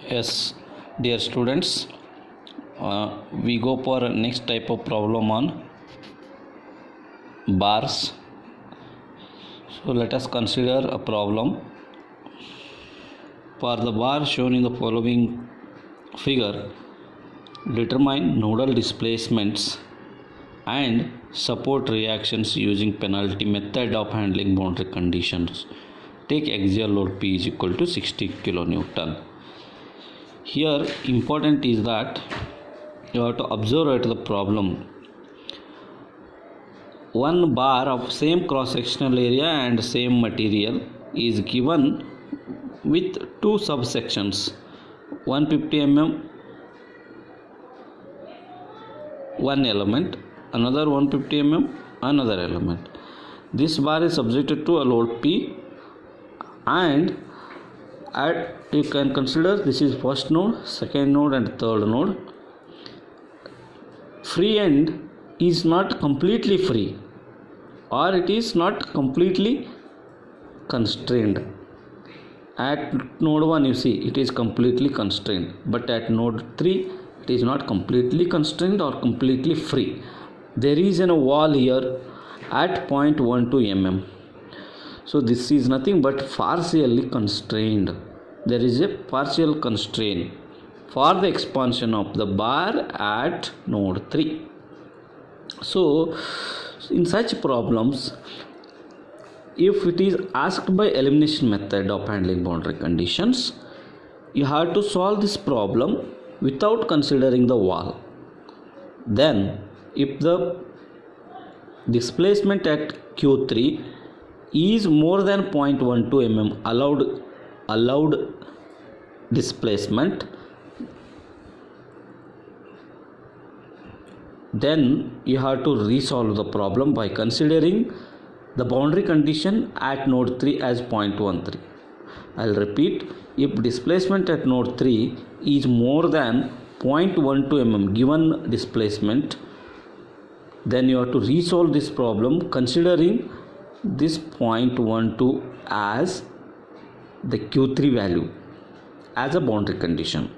Yes, dear students, we go for next type of problem on bars. So let us consider a problem. For the bar shown in the following figure, determine nodal displacements and support reactions using penalty method of handling boundary conditions. Take axial load P is equal to 60 kilonewton. Here important is that you have to observe at the problem. One bar of same cross sectional area and same material is given with two subsections, 150 mm one element, another 150 mm another element. This bar is subjected to a load P, and you can consider this is first node, second node and third node. Free end is not completely free, or it is not completely constrained. At node 1 you see it is completely constrained, but at node 3 it is not completely constrained or completely free. There is a wall here at 0.12 mm. So this is nothing but partially constrained. There is a partial constraint for the expansion of the bar at node 3. So in such problems, if it is asked by elimination method of handling boundary conditions, you have to solve this problem without considering the wall. Then if the displacement at Q3 is more than 0.12 mm allowed displacement, then you have to resolve the problem by considering the boundary condition at node 3 as 0.13. I'll repeat, if displacement at node 3 is more than 0.12 mm given displacement, then you have to resolve this problem considering this 0.12 as the Q3 value as a boundary condition.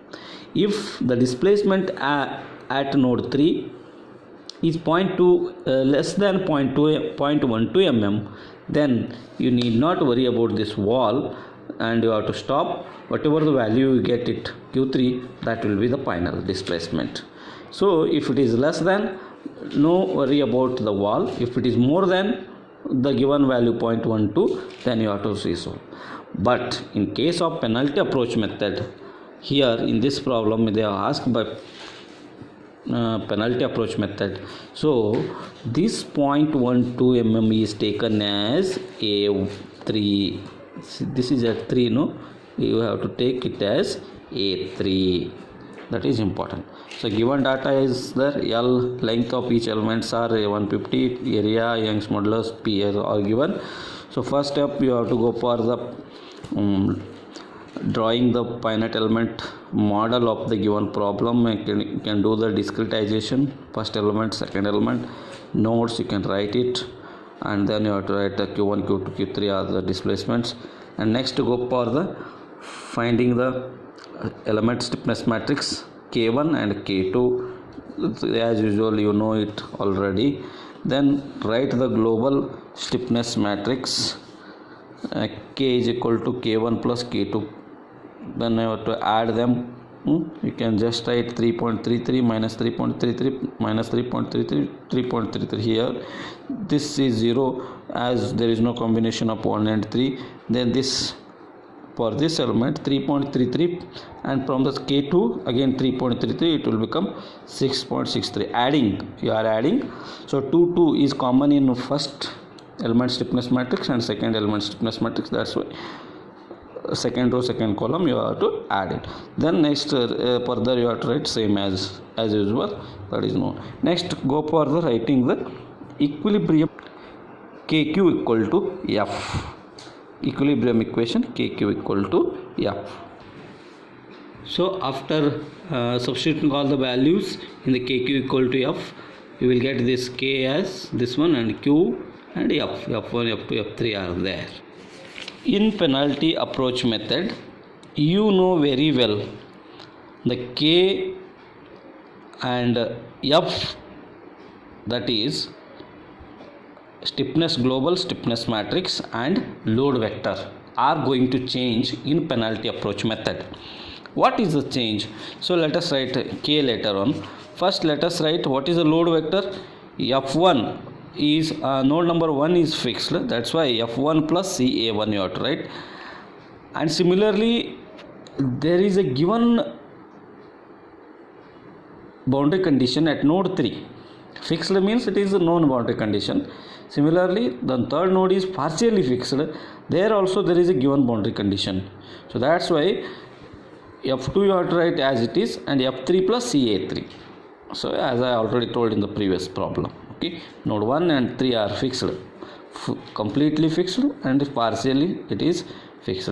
If the displacement at node 3 is less than 0.12 mm, then you need not worry about this wall and you have to stop. Whatever the value you get it Q3, that will be the final displacement. So if it is less than, no worry about the wall. If it is more than the given value 0.12, then you have to resolve. But in case of penalty approach method, here in this problem they are asked by penalty approach method. So this 0.12 mm is taken as A3. This is at 3, no? You have to take it as A3. That is important. So given data is there, L length of each elements are 150, area, Young's modulus, P are given. So first step you have to go for the drawing the finite element model of the given problem. You can do the discretization, first element, second element, nodes you can write it, and then you have to write the Q1, Q2, Q3 are the displacements. And next to go for the finding the element stiffness matrix K1 and K2, as usual you know it already. Then write the global stiffness matrix K is equal to K1 plus K2. Then you have to add them. You can just write 3.33 minus 3.33 minus 3.33 3.33 here. This is 0 as there is no combination of 1 and 3. Then this for this element 3.33, and from the K2 again 3.33, it will become 6.63. Adding, you are adding. So 2 is common in first element stiffness matrix and second element stiffness matrix. That's why second row second column you have to add it. Then next further you have to write same as usual, that is known. Next go for the writing the equilibrium KQ equal to F. Equilibrium equation KQ equal to F. So after substituting all the values in the KQ equal to F, you will get this K as this one and Q and F. F1, F2, F3 are there. In penalty approach method, you know very well the K and F, that is stiffness, global stiffness matrix and load vector, are going to change in penalty approach method. What is the change? So let us write K later on. First let us write what is the load vector. F1 is node number 1 is fixed, that's why F1 plus CA1 you have to write. And similarly there is a given boundary condition at node 3. Fixed means it is a known boundary condition. Similarly the third node is partially fixed, there also there is a given boundary condition. So that's why F2 you have to write as it is and F3 plus CA3. So as I already told in the previous problem, okay, node 1 and 3 are fixed, completely fixed, and partially it is fixed.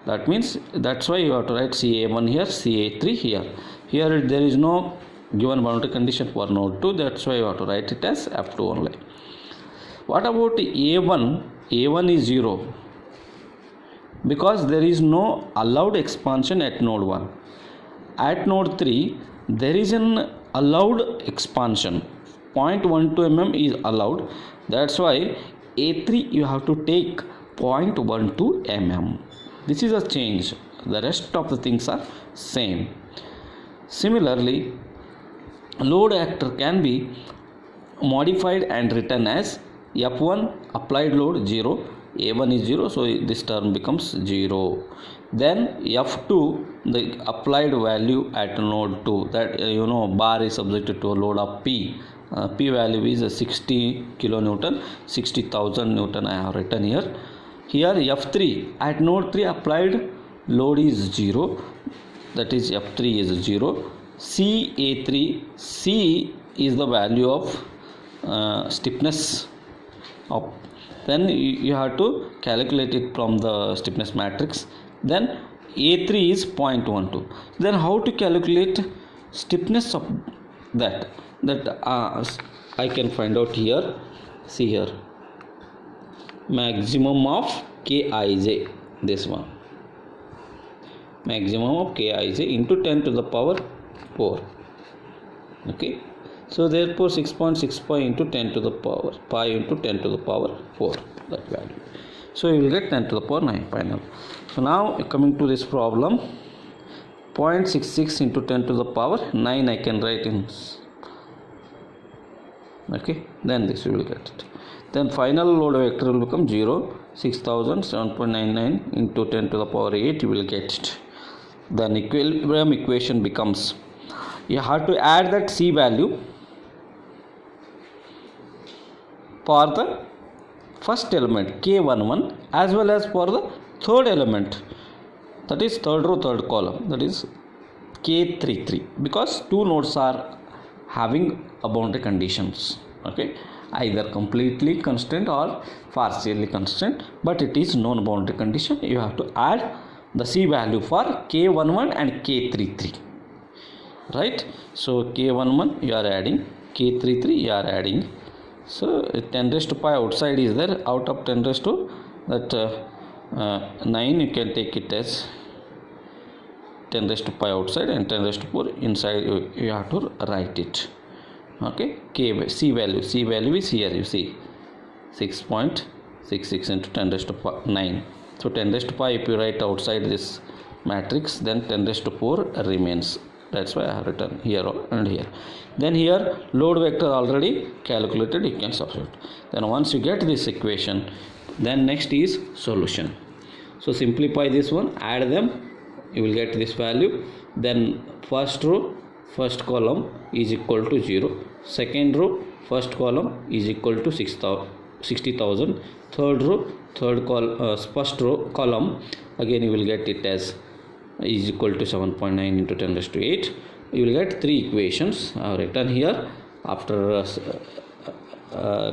That means that's why you have to write CA1 here, CA3 here. Here there is no given boundary condition for node 2, that's why you have to write it as F2 only. What about A1? A1 is 0 because there is no allowed expansion at node 1. At node 3 there is an allowed expansion, 0.12 mm is allowed, that's why A3 you have to take 0.12 mm. This is a change, the rest of the things are same. Similarly load vector can be modified and written as F1 applied load 0, A1 is 0, so this term becomes 0. Then F2 the applied value at node 2, that bar is subjected to a load of P. P value is 60 kilonewton, 60,000 Newton I have written here. Here F3 at node 3 applied load is 0, that is F3 is 0. CA3, C is the value of stiffness of, then you have to calculate it from the stiffness matrix. Then A3 is 0.12. Then how to calculate stiffness of that I can find out here. See here, maximum of Kij, this one, maximum of Kij into 10 to the power 4. Okay, so therefore 6.65 into 10 to the power 5 into 10 to the power 4, that value. So you will get 10 to the power 9 final. So now coming to this problem, 0.66 into 10 to the power 9 I can write in, okay, then this you will get it. Then final load vector will become 0, 6000, 7.99 into 10 to the power 8, you will get it. Then equilibrium equation becomes, you have to add that C value for the first element K11 as well as for the third element, that is third row third column, that is K33, because two nodes are having a boundary conditions, okay, either completely constant or partially constant, but it is known boundary condition. You have to add the C value for K11 and K33, right? So K11 you are adding, K33 you are adding. So 10 raised to 5 outside is there, out of 10 raised to that 9 you can take it as 10 raised to 5 outside and 10 raised to 4 inside, you have to write it, okay. C value is here, you see 6.66 into 10 raised to 9. So 10 raised to 5 if you write outside this matrix, then 10 raised to 4 remains, that's why I have written here and here. Then here load vector already calculated, you can substitute. Then once you get this equation, then next is solution. So simplify this one, add them, you will get this value. Then first row first column is equal to 0, second row first column is equal to 60,000, third row first row column again you will get it as is equal to 7.9 into 10 raised to 8. You will get three equations I have written here after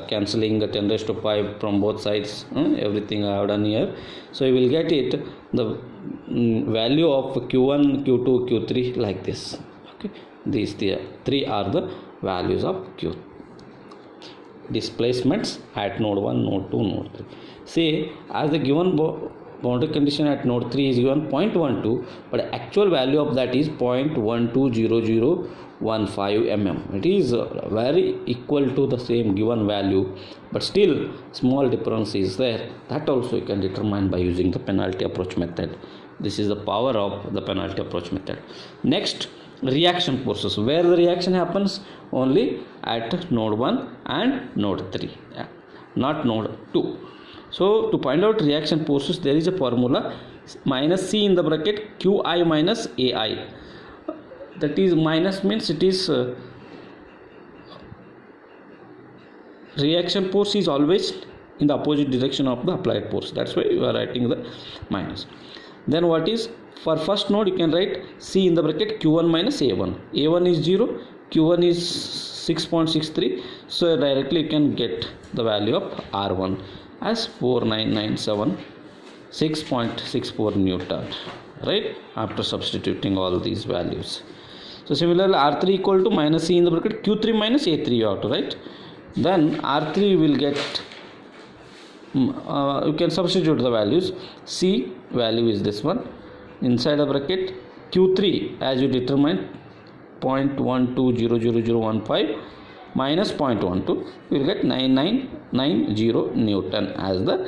cancelling the 10 raised to 5 from both sides, everything I have done here. So you will get it the value of Q1, Q2, Q3 like this, okay. These three are the values of Q displacements at node 1, node 2, node 3. See, as the given boundary condition at node 3 is given 0.12, but actual value of that is 0.120015 mm. It is very equal to the same given value, but still small difference is there. That also you can determine by using the penalty approach method. This is the power of the penalty approach method. Next, reaction forces, where the reaction happens only at node 1 and node 3, not node 2. So to find out reaction forces, there is a formula minus C in the bracket Qi minus Ai. That is, minus means it is reaction force is always in the opposite direction of the applied force. That's why you are writing the minus. Then what is, for first node you can write C in the bracket Q1 minus A1. A1 is 0, Q1 is 6.63. So directly you can get the value of R1 as 4997 6.64 Newton, right, after substituting all these values. So similarly R3 equal to minus C in the bracket Q3 minus A3 you have to write. Then R3 will get you can substitute the values. C value is this one, inside the bracket Q3 as you determine 0.120015 minus 0.12, you will get 9990 Newton as the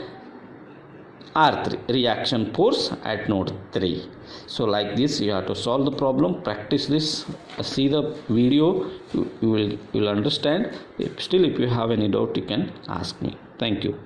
R3 reaction force at node 3. So like this you have to solve the problem, practice this, see the video, you will understand. If you have any doubt you can ask me. Thank you.